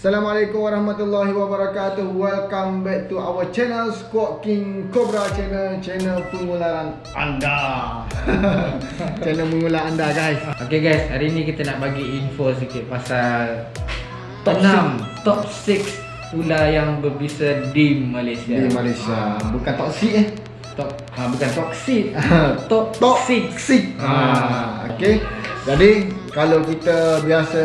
Assalamualaikum warahmatullahi wabarakatuh. Welcome back to our channel Squad King Cobra Channel. Channel pengularan anda. Channel mengular anda guys. Okay guys, hari ni kita nak bagi info sikit pasal top 6 ular yang berbisa di Malaysia. Di Malaysia. Bukan toksik Bukan toksik. Toksik. Okay. Jadi kalau kita biasa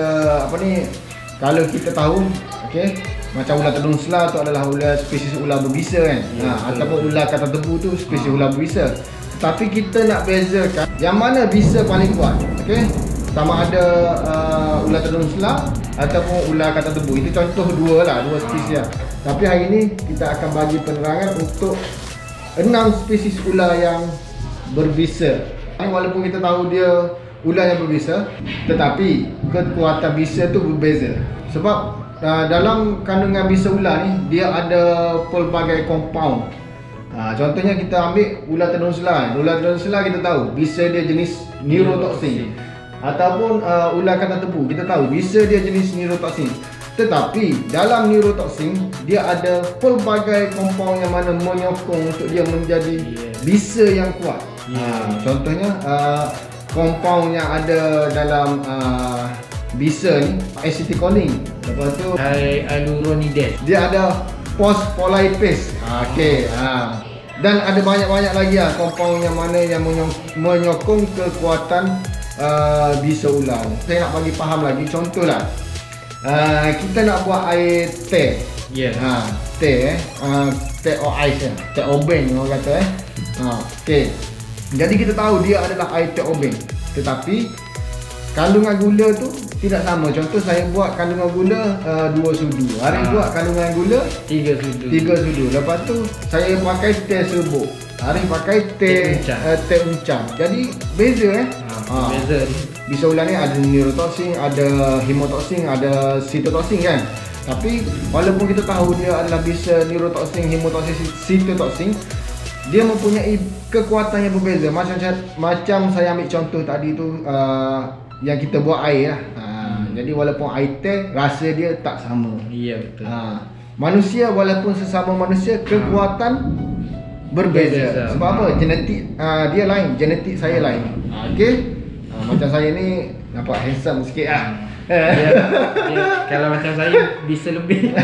kalau kita tahu, okay, macam ular tedung selah tu adalah spesies ular berbisa kan, ataupun ular kata tebu tu spesies ular berbisa. Tapi kita nak bezakan yang mana bisa paling kuat, okay? Sama ada ular tedung selah ataupun ular kata tebu. Itu contoh dua spesies lah. Tapi hari ni kita akan bagi penerangan untuk 6 spesies ular yang berbisa. Walaupun kita tahu dia ular yang berbisa, tetapi kekuatan bisa tu berbeza. Sebab dalam kandungan bisa ular ni, dia ada pelbagai compound. Contohnya kita ambil ular tedung selah. Ular tedung selah kita tahu bisa dia jenis neurotoxin. Ataupun ular kata tebu, kita tahu bisa dia jenis neurotoxin. Tetapi dalam neurotoxin, dia ada pelbagai compound yang mana menyokong untuk dia menjadi bisa yang kuat. Contohnya compound yang ada dalam bisa ni acetylcholine, lepas tu hyaluronides, dia ada phospholipase. Dan ada banyak-banyak lagi compound yang mana yang menyokong kekuatan bisa ular. Saya nak bagi faham lagi, contohlah kita nak buat air teh. Teh teh or ice, teh obeng orang kata okey. Jadi kita tahu dia adalah air teh obeng, tetapi kandungan gula tu tidak sama. Contoh saya buat kandungan gula 2 sudu, Arif buat kandungan gula 3 sudu. Lepas tu saya pakai teh serbuk, Arif pakai teh uncang. Jadi beza beza. Bisa ular ni ada neurotoxin, ada hemotoxin, ada cytotoxin kan. Tapi walaupun kita tahu dia adalah bisa neurotoxin, hemotoxin, cytotoxin, dia mempunyai kekuatan yang berbeza. Macam saya ambil contoh tadi tu, yang kita buat air lah. Jadi walaupun air teh, rasa dia tak sama. Ya betul. Manusia walaupun sesama manusia, kekuatan berbeza. Sebab apa? Genetik dia lain, genetik saya lain. Okey. Macam saya ni nampak handsome sikit Kalau macam saya bisa lebih.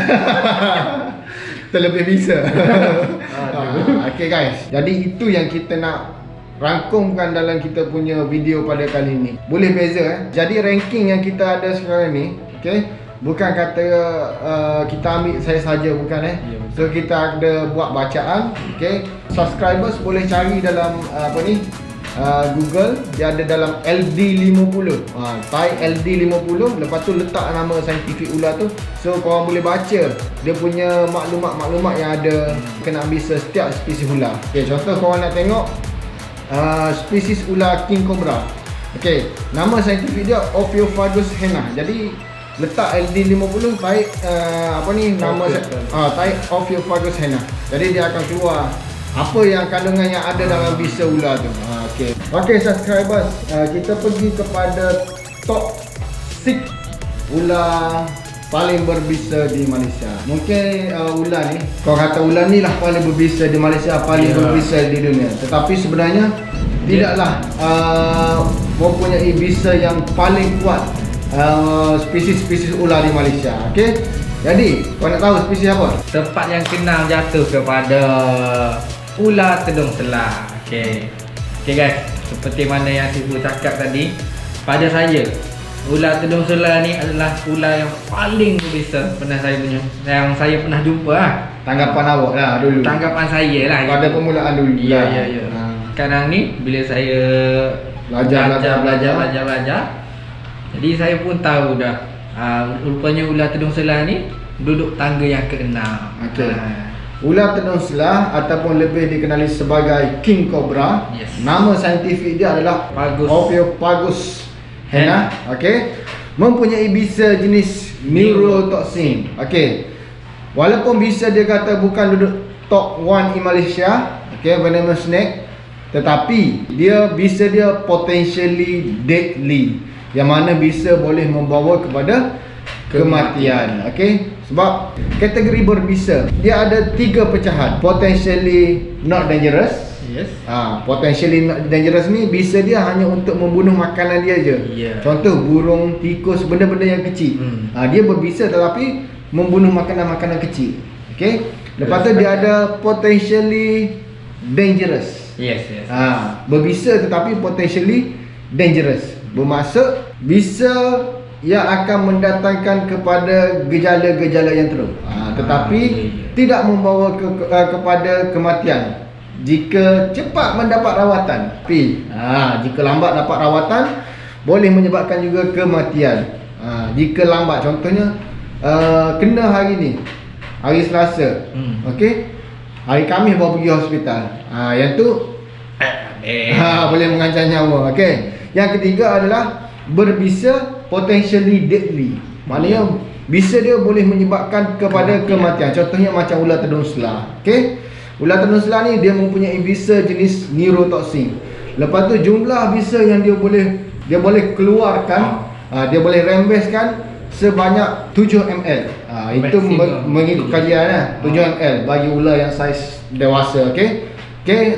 Terlebih bisa. Okay guys, jadi itu yang kita nak rangkumkan dalam kita punya video pada kali ini. Boleh beza Jadi ranking yang kita ada sekarang ni, okay, bukan kata kita ambil saya saja, bukan So kita ada buat bacaan, okay. Subscribers boleh cari dalam Google, dia ada dalam LD50. Type LD50, lepas tu letak nama saintifik ular tu. So korang boleh baca dia punya maklumat-maklumat yang ada kena bisa setiap spesies ular. Okay, contoh korang nak tengok spesies ular King Cobra. Okay, nama saintifik dia Ophiophagus henna. Jadi letak LD50 type nama type Ophiophagus henna. Jadi dia akan keluar apa yang kandungan yang ada dalam bisa ular tu. Okay subscribers, kita pergi kepada top 6 ular paling berbisa di Malaysia. Mungkin ular ni, kau kata ular ni lah paling berbisa di Malaysia, paling berbisa di dunia. Tetapi sebenarnya tidaklah mempunyai bisa yang paling kuat spesies-spesies ular di Malaysia. Okay, jadi kau nak tahu spesies apa? Tempat yang kenal jatuh kepada ular tedung selah. Okay guys, seperti mana yang Sifu cakap tadi, pada saya ular tedung selah ni adalah ular yang paling berbisa yang saya pernah jumpa Tanggapan awak lah dulu. Tanggapan saya lah pada permulaan dulu. Ya. Sekarang ni bila saya belajar, jadi saya pun tahu dah rupanya ular tedung selah ni duduk tangga yang ke-6. Ular tedung selah ataupun lebih dikenali sebagai King Cobra, nama saintifik dia adalah Ophiophagus henna. Mempunyai bisa jenis neurotoxin. Walaupun bisa dia kata bukan duduk top 1 in Malaysia, venomous snake, tetapi bisa dia potentially deadly, yang mana bisa boleh membawa kepada kematian. Okey, sebab kategori berbisa dia ada 3 pecahan. Potentially not dangerous. Yes. Potentially not dangerous ni bisa dia hanya untuk membunuh makanan dia je. Contoh burung, tikus, benda-benda yang kecil. Dia berbisa tetapi membunuh makanan-makanan kecil. Okey. Lepas tu dia ada potentially dangerous. Yes. Berbisa tetapi potentially dangerous. Bermaksud bisa yang akan mendatangkan kepada gejala-gejala yang teruk. Tetapi tidak membawa kepada kematian jika cepat mendapat rawatan. Tapi jika lambat dapat rawatan boleh menyebabkan juga kematian. Jika lambat, contohnya kena hari ni, hari Selasa, okey, hari Khamis baru pergi hospital, yang tu boleh mengancam nyawa. Okey. Yang ketiga adalah berbisa potentially deadly. Maknanya bisa dia boleh menyebabkan kepada kematian. Contohnya macam ular tedung selah. Okey. Ular tedung selah ni dia mempunyai bisa jenis neurotoxin. Lepas tu jumlah bisa yang dia boleh keluarkan, dia boleh rembeskan sebanyak 7 ml. Itu mengikut kajian 7 ml bagi ular yang saiz dewasa. Okey.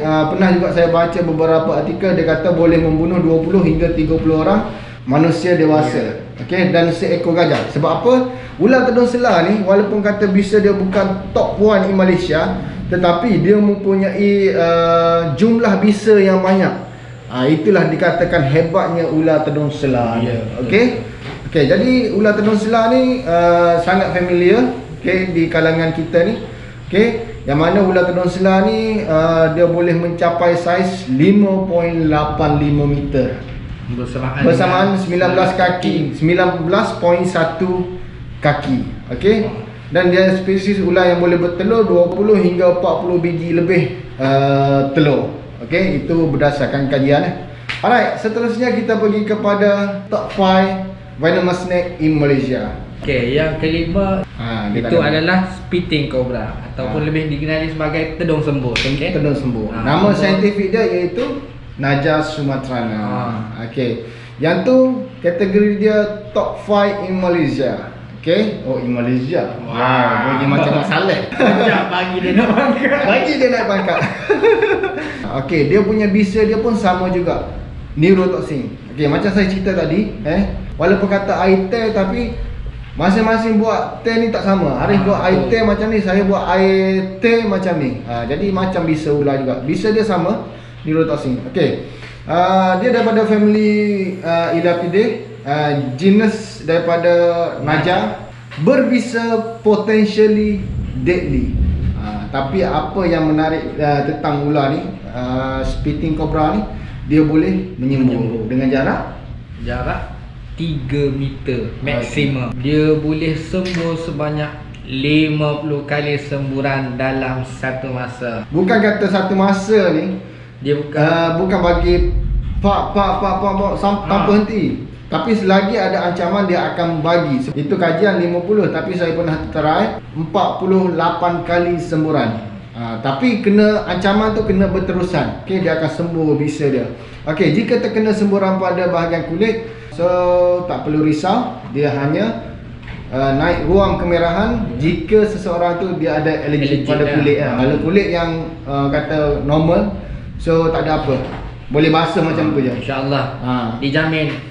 Pernah juga saya baca beberapa artikel, dia kata boleh membunuh 20 hingga 30 orang manusia dewasa. Okey, dan seekor gajah. Sebab apa? Ular tedung selah ni walaupun kata bisa dia bukan top 1 di Malaysia, tetapi dia mempunyai jumlah bisa yang banyak. Itulah dikatakan hebatnya ular tedung selah. Okey. Jadi ular tedung selah ni sangat familiar di kalangan kita ni. Okey, yang mana ular tedung selah ni dia boleh mencapai saiz 5.85 meter. Bersamaan 19 kaki, 19.1 kaki. Okey. Dan dia spesies ular yang boleh bertelur 20 hingga 40 biji lebih telur. Okey, itu berdasarkan kajian. Alright, seterusnya kita pergi kepada top 5 venomous snake in Malaysia. Okey, yang kelima itu adalah spitting cobra ataupun lebih dikenali sebagai tedung sembur. Okay? Tedung sembur. Nama saintifik dia iaitu Naja sumatrana. Okey. Yang tu kategori dia top 5 in Malaysia. Okey. In Malaysia. Bagi macam masalah. Bagi dia nak pangkat. Bagi dia nak pangkat. Okey, dia punya bisa dia pun sama juga. Neurotoxin. Okey, macam saya cerita tadi, walaupun kata air teh tapi masing-masing buat teh ni tak sama. Arif buat air teh macam ni, saya buat air teh macam ni. Jadi macam bisa ular juga. Bisa dia sama, neurotoxin. Okey. Dia daripada family Elapidae, genus daripada Naja, berbisa potentially deadly. Tapi apa yang menarik tentang ular ni, spitting cobra ni, dia boleh menyembur dengan jarak 3 meter maksimum. Dia boleh sembur sebanyak 50 kali semburan dalam satu masa. Bukan kata satu masa ni dia bukan bagi tanpa henti. Tapi selagi ada ancaman dia akan bagi. Itu kajian 50, tapi saya pernah try 48 kali semburan. Tapi kena ancaman tu kena berterusan. Okey, dia akan sembur bisa dia. Okey, jika terkena semburan pada bahagian kulit, so tak perlu risau, dia hanya naik ruam kemerahan jika seseorang tu dia ada alergi pada kulit. Kalau kulit yang kata normal, so tak ada apa, boleh basah macam tu je, InsyaAllah. Dijamin.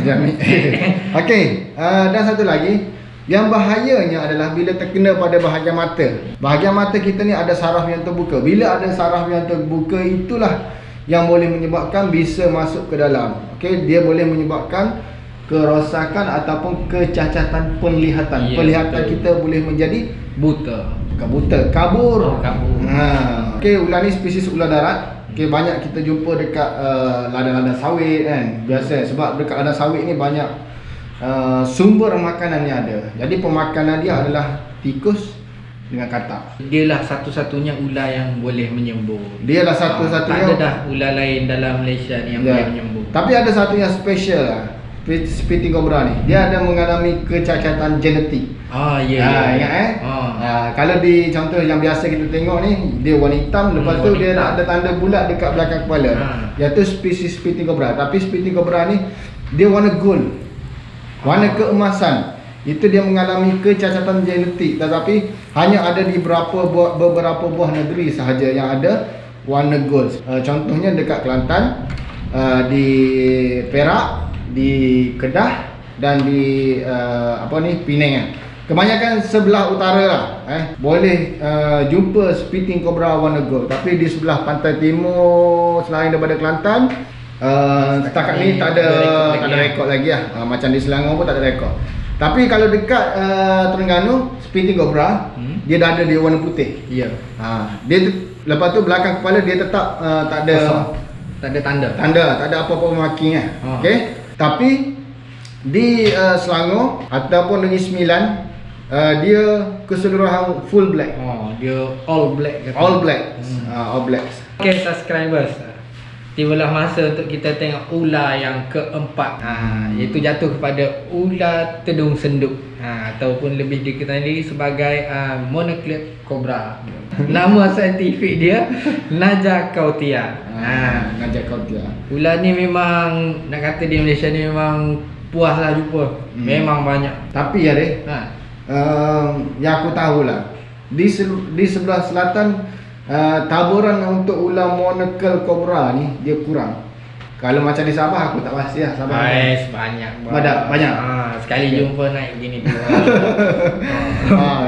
Dijamin. Okey, dan satu lagi yang bahayanya adalah bila terkena pada bahagian mata. Bahagian mata kita ni ada saraf yang terbuka. Bila ada saraf yang terbuka, itulah yang boleh menyebabkan bisa masuk ke dalam. Okey, dia boleh menyebabkan kerosakan ataupun kecacatan penglihatan. Penglihatan kita boleh menjadi buta. Bukan buta, kabur. Okey, ular ni spesies ular darat. Okey, banyak kita jumpa dekat ladang-ladang sawit kan. Biasa sebab dekat ladang sawit ni banyak sumber makanan yang ada. Jadi pemakanan dia adalah tikus dengan katak. Dialah satu-satunya ular yang boleh menyembur. Dialah satu-satunya. Tak ada dah ular lain dalam Malaysia ni yang boleh menyembur. Tapi ada satu yang special lah, spitting cobra ni. Dia ada mengalami kecacatan genetik. Ingat kalau di contoh yang biasa kita tengok ni, dia warna hitam, lepas tu dia ada tanda bulat dekat belakang kepala. Iaitu spesies spitting cobra. Tapi spitting cobra ni dia warna gold, warna keemasan. itu dia mengalami kecacatan genetik, tetapi hanya ada di beberapa buah negeri sahaja yang ada warna gold. Contohnya dekat Kelantan, di Perak, di Kedah, dan di Penang. Kebanyakan sebelah utara lah, boleh jumpa spitting cobra warna gold. Tapi di sebelah pantai timur selain daripada Kelantan, setakat ni tak ada rekod lagi lah. Macam di Selangor pun tak ada rekod. Tapi kalau dekat Terengganu, spitting cobra dia dah ada di warna putih. Ya. Dia lepas tu belakang kepala dia tetap tak ada kosong. Tak ada tanda, tak ada apa-apa marking lah. Okey. Tapi di Selangor ataupun Negeri Sembilan, dia keseluruhan full black. Dia all black. All black. All black. Okay subscribers, tibalah masa untuk kita tengok ular yang keempat, iaitu jatuh kepada ular tedung senduk, ataupun lebih dikenali sebagai monocled cobra. Nama saintifik dia Najakautia. Najakautia. Ular ni memang, nak kata di Malaysia ni memang puas lah jumpa. Memang banyak. Tapi ya deh, yang aku tahulah, di sebelah selatan, taburan untuk ular monocled cobra ni dia kurang. Kalau macam di Sabah aku tak pasti lah. Sabah banyak. Sekali jumpa naik begini tu.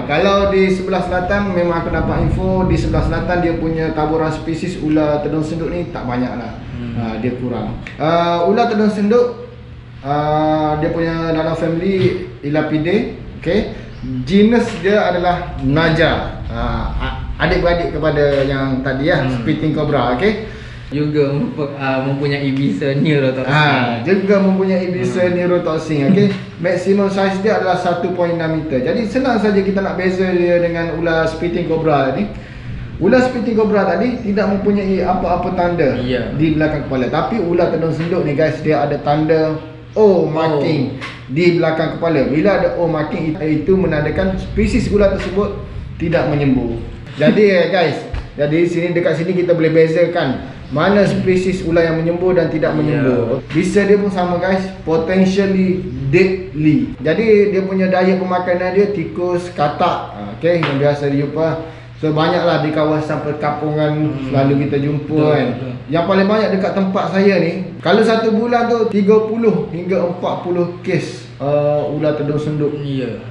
Kalau di sebelah selatan memang aku dapat info, di sebelah selatan dia punya taburan spesies ular tedung senduk ni tak banyak lah. Dia kurang. Ular tedung senduk, dia punya dalam family Elapidae. Okay. Genus dia adalah Naja. Adik-beradik kepada yang tadi lah, spitting cobra. Okay. Juga mempunyai bisa neurotoxin. Juga mempunyai bisa neurotoxin. Okay. Maximum size dia adalah 1.6 meter. Jadi senang saja kita nak beza dia dengan ular spitting cobra tadi. Ular spitting cobra tadi tidak mempunyai apa-apa tanda di belakang kepala. Tapi ular tedung senduk ni guys, dia ada tanda O marking di belakang kepala. Bila ada O marking, itu menandakan spesies ular tersebut tidak menyembuh. Jadi guys, dekat sini kita boleh bezakan mana spesies ular yang menyembuh dan tidak menyembuh. Bisa dia pun sama guys, potentially deadly. Jadi dia punya daya pemakanan dia tikus, katak, yang biasa dijumpa. So banyaklah di kawasan perkampungan selalu kita jumpa kan. Yang paling banyak dekat tempat saya ni, kalau satu bulan tu 30 hingga 40 kes ular tedung senduk.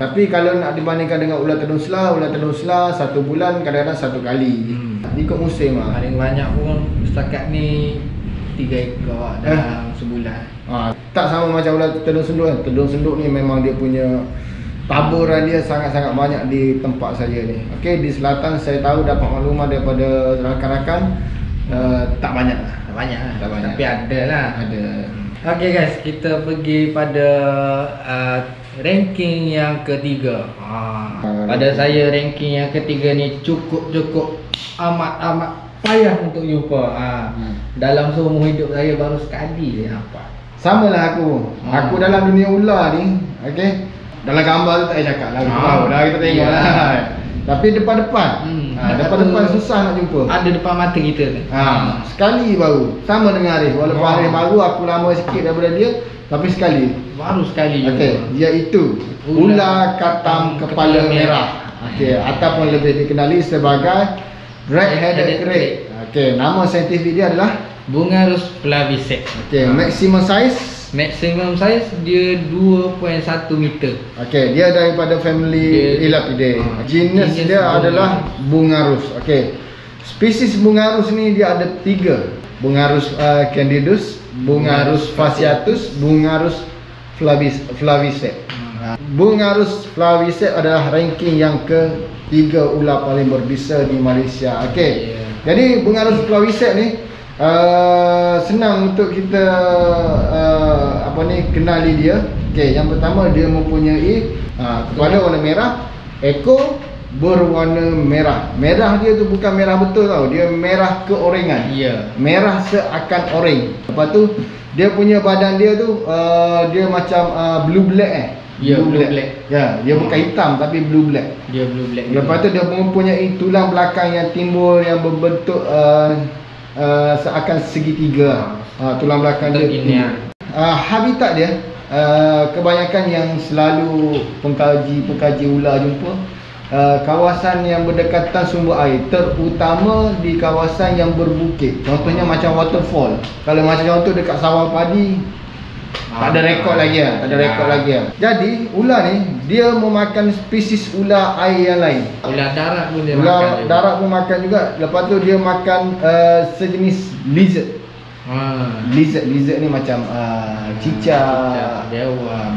Tapi kalau nak dibandingkan dengan ular tedung selah satu bulan kadang-kadang satu kali. Ikut musim lah. Paling banyak pun setakat ni 3 ekor dalam sebulan. Tak sama macam ular tedung senduk kan. Tedung senduk ni memang dia punya taburan dia sangat-sangat banyak di tempat saya ni. Okey, di selatan saya tahu dapat maklumat daripada rakan-rakan, tak banyak lah. Tapi ada lah. Okey guys, kita pergi pada ranking yang ketiga. Pada saya ranking yang ketiga ni cukup amat payah untuk jumpa. Dalam seumur hidup saya baru sekali saya nampak. Sama lah aku. Aku dalam dunia ular ni, okey. Dalam gambar tu tak payah cakap lah, tahu dah, kita tengok lah. Tapi depan-depan, depan-depan susah nak jumpa. Ada depan mata kita tu. Sekali baru. Sama dengan Arif. Walaupun Arif baru, aku lama sikit daripada dia, tapi baru sekali jumpa. Iaitu ular katam kepala merah. Ataupun lebih dikenali sebagai red-headed crate. Nama saintifik dia adalah Bungarus flaviceps. Maximum size dia 2.1 meter. Dia daripada family Elapidae. Genus dia adalah Bungarus. Spesies Bungarus ni dia ada 3. Bungarus candidus, Bungarus fasciatus, Bungarus flaviceps. Bungarus flaviceps adalah ranking yang ke-3 ular paling berbisa di Malaysia. Jadi Bungarus flaviceps ni senang untuk kita kenali dia. Yang pertama dia mempunyai kepala warna merah, ekor berwarna merah. Merah dia tu bukan merah betul tau, dia merah keorengan. Merah seakan oranye. Lepas tu dia punya badan dia tu dia macam blue black blue black. Dia bukan hitam tapi blue black. Dia blue black. Lepas tu dia mempunyai tulang belakang yang timbul yang berbentuk seakan segitiga. Tulang belakang dia. Habitat dia kebanyakan yang selalu pengkaji ular jumpa, kawasan yang berdekatan sumber air, terutama di kawasan yang berbukit. Contohnya macam waterfall. Kalau macam contoh dekat sawah padi, tak ada rekod lagi lah, tak ada rekod lagi lah. Jadi ular ni dia memakan spesies ular air yang lain. Ular darat pun dia makan. Ular darat pun makan juga. Lepas tu dia makan sejenis lizard. Lizard ni macam cicak,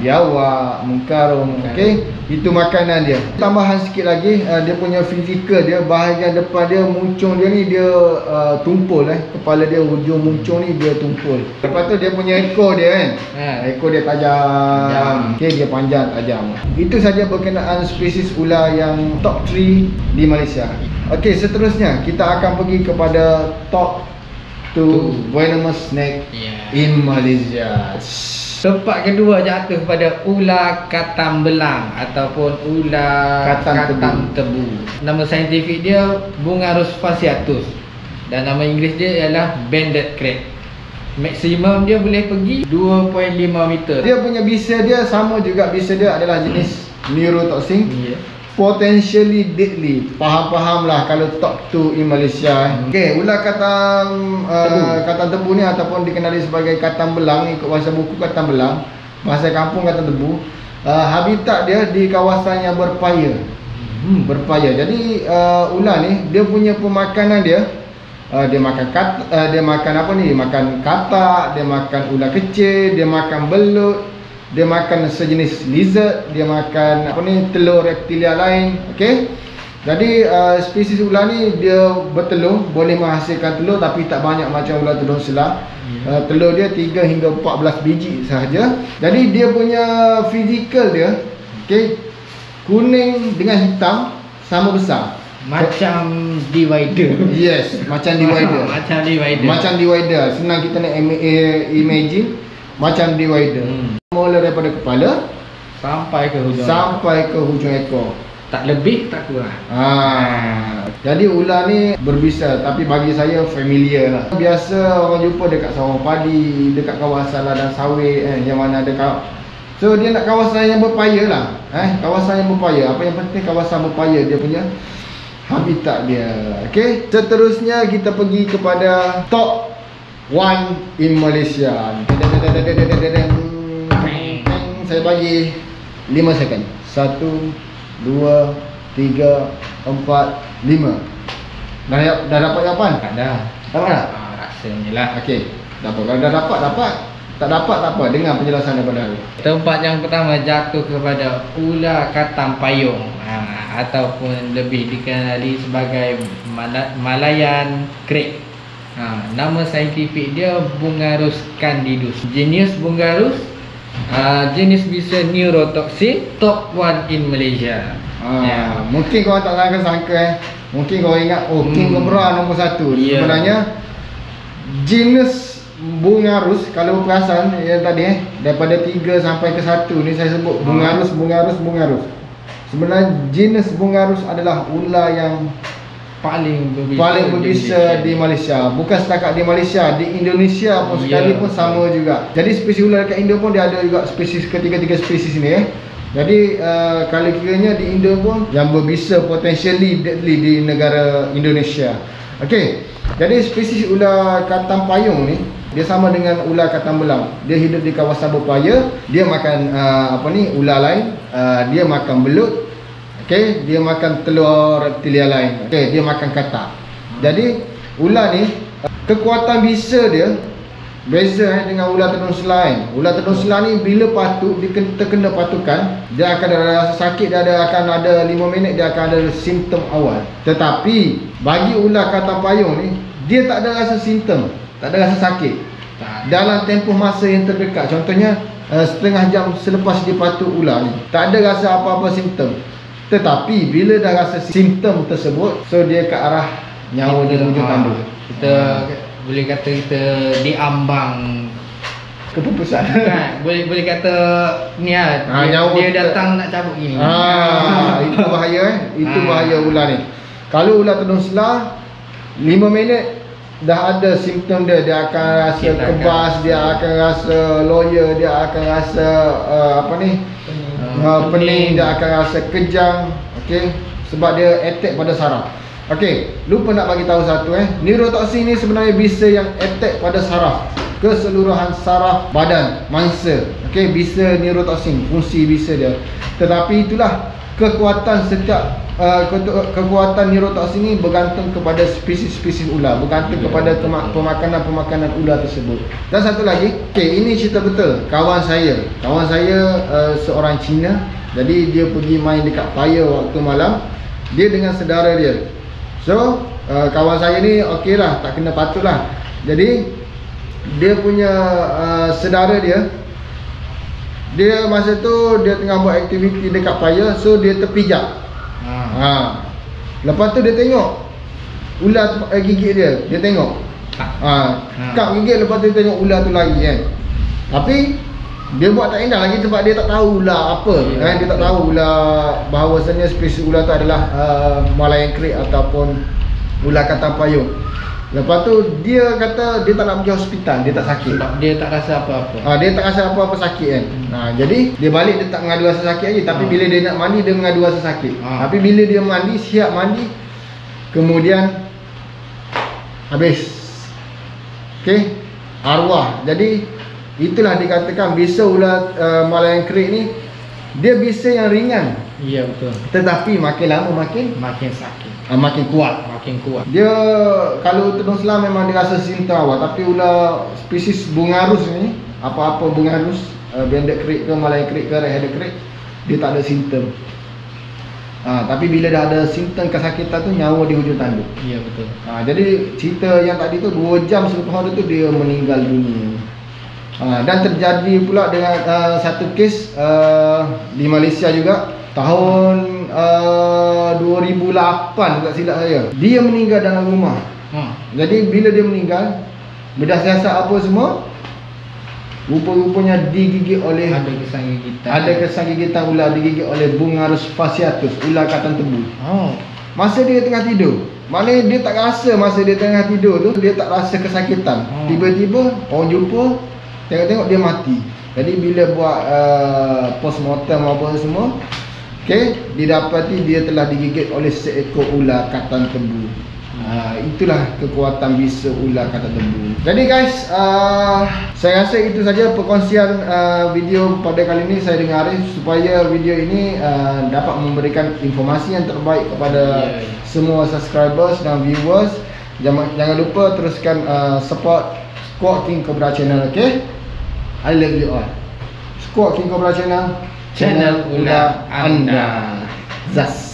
biawak, mengkarung. Okey, itu makanan dia. Tambahan sikit lagi, dia punya fizikal dia, bahagian depan dia, muncung dia ni dia tumpul kepala dia, hujung muncung ni dia tumpul. Lepas tu dia punya ekor dia kan. Ekor dia tajam. Okey, dia panjang tajam. Itu saja berkenaan spesies ular yang top 3 di Malaysia. Okey, seterusnya kita akan pergi kepada top to venomous snake in Malaysia. Tempat kedua jatuh pada ular katam belang ataupun ular katam tebu. Nama saintifik dia Bungarus fasciatus dan nama Inggeris dia ialah banded crab. Maksimum dia boleh pergi 2.5 meter. Dia punya bisa dia sama juga, bisa dia adalah jenis neurotoxin. Potentially deadly. Faham lah kalau top 2 in Malaysia. Okey, ular katam tebu ni ataupun dikenali sebagai katam belang, ikut bahasa buku katam belang, bahasa kampung katam tebu. Habitat dia di kawasan yang berpaya. Berpaya. Jadi ular ni dia punya pemakanan dia, dia makan dia makan apa ni? Dia makan katak, dia makan ular kecil, dia makan belut, dia makan sejenis lizard, dia makan apa ni, telur reptilia lain. Okey. Jadi spesies ular ni dia bertelur, boleh menghasilkan telur tapi tak banyak macam ular tudung selah. Telur dia 3 hingga 14 biji sahaja. Jadi dia punya fizikal dia, okey, kuning dengan hitam sama besar. Macam divider. Yes, macam divider. Macam divider. Senang kita nak imagine macam divider. Mula daripada kepala sampai ke hujung ekor. Tak lebih, tak kurang. Jadi ular ni berbisa, tapi bagi saya familiar lah. Biasa orang jumpa dekat sawah padi, dekat kawasan ladang sawit yang mana ada so dia nak kawasan yang berpaya lah. Kawasan yang berpaya. Apa yang penting kawasan berpaya dia punya habitat dia. Okey, seterusnya kita pergi kepada top 1 in Malaysia. Saya bagi 5 second. 1, 2, 3, 4, 5. Dah dapat jawapan? Tak dah. Dapat tak? Rasanya lah. Okey, dapat. Kalau dah dapat. Tak dapat tak apa, dengar penjelasan daripada aku. Tempat yang pertama jatuh kepada ular katam payung, ataupun lebih dikenali sebagai Malayan crab. Nama saintifik dia Bungarus candidus. Jenis Bungarus, jenis bisa neurotoxin, top 1 in Malaysia. Mungkin korang tak sangka mungkin korang ingat King Cobra nombor 1. Sebenarnya jenis Bungarus, kalau perasan yang tadi daripada 3 sampai ke 1 ni saya sebut Bungarus. Sebenarnya jenis Bungarus adalah ular yang paling berbisa di Malaysia. Bukan setakat di Malaysia, di Indonesia pun sekali pun sama juga. Jadi spesies ular dekat Indo pun dia ada juga spesies, ketiga-tiga spesies ni Jadi kalau kiranya di Indo pun yang berbisa potentially deadly di negara Indonesia. Okey. Jadi spesies ular katam payung ni dia sama dengan ular katam belang. Dia hidup di kawasan berpaya, dia makan ular lain, dia makan belut. Okey, dia makan telur reptilia lain. Okey, dia makan katak. Jadi ular ni kekuatan bisa dia beza dengan ular tudung selah. Ular tudung selah ni bila terkena patukan, dia akan ada rasa sakit, dia akan ada 5 minit dia akan ada simptom awal. Tetapi bagi ular katam payung ni dia tak ada rasa simptom, tak ada rasa sakit dalam tempoh masa yang terdekat. Contohnya setengah jam selepas dipatuk ular ni tak ada rasa apa-apa simptom. Tetapi bila dah rasa simptom tersebut, so dia ke arah nyawa dia menuju tanduk. Kita boleh kata kita diambang keputusan. Boleh kata ni dia datang nak cabut gini. Itu bahaya Itu bahaya ular ni. Kalau ular tudung selah 5 minit dah ada simptom dia, dia akan rasa kebas, dia akan rasa loya, dia akan rasa pening, dia akan rasa kejang. Okey, sebab dia attack pada saraf. Okey, lupa nak bagi tahu satu neurotoxin ni sebenarnya bisa yang attack pada saraf, keseluruhan saraf badan mangsa. Okey, bisa neurotoxin, fungsi bisa dia. Tetapi itulah kekuatan setiap kekuatan neurotoxin ni bergantung kepada spesies-spesies ular, bergantung kepada pemakanan ular tersebut. Dan satu lagi, okey, ini cerita betul. Kawan saya seorang Cina. Jadi dia pergi main dekat fire waktu malam, dia dengan saudara dia. So kawan saya ni okey lah, tak kena patut lah. Jadi dia punya saudara dia masa tu dia tengah buat aktiviti dekat fire. So dia terpijak. Lepas tu dia tengok ular gigit dia. Dia tengok kak gigit. Lepas tu dia tengok ular tu lari kan. Tapi dia buat tak indah lagi sebab dia tak tahu ular apa. Dia tak tahu ular, bahawasanya spesies ular tu adalah Malayan creek ataupun ular katan payung. Lepas tu dia kata dia tak nak pergi hospital, dia tak sakit. Sebab dia tak rasa apa-apa. Dia tak rasa apa-apa sakit kan. Jadi dia balik, dia tak mengadu rasa sakit lagi. Tapi bila dia nak mandi, dia mengadu rasa sakit. Tapi bila dia mandi, siap mandi, kemudian habis. Okey, arwah. Jadi itulah dikatakan bisa ular Malayan creek ni, dia bisa yang ringan. Ya betul. Tetapi makin lama makin sakit. Makin kuat. Dia kalau Tudung Selam memang dia rasa simptom awal. Tapi ular spesies bungarus ni, apa-apa bungarus, Banded creek ke, Malayan creek ke, Red-headed creek, dia tak ada simptom. Tapi bila dah ada simptom kesakitan tu, nyawa di hujung tanduk. Ya betul. Jadi cerita yang tadi tu 2 jam selepas tu dia meninggal dunia. Dan terjadi pula dengan satu kes di Malaysia juga tahun 2008 tak silap saya. Dia meninggal dalam rumah. Jadi bila dia meninggal, bedah siasat apa semua, rupa-rupanya digigit oleh, ada kesan gigitan ular, digigit oleh Bungarus fasciatus, ular katan tebu. Masa dia tengah tidur. Maknanya dia tak rasa masa dia tengah tidur tu, dia tak rasa kesakitan. Tiba-tiba orang jumpa, tengok-tengok dia mati. Jadi bila buat postmortem apa semua, didapati dia telah digigit oleh seekor ular katan tebu. Itulah kekuatan bisa ular katan tebu. Jadi guys, saya rasa itu saja perkongsian video pada kali ini saya dengan Arif, supaya video ini dapat memberikan informasi yang terbaik kepada semua subscribers dan viewers. Jangan lupa teruskan support Squad King Cobra Channel. I love you all. Squad King Cobra Channel, channel ular anda. Zas.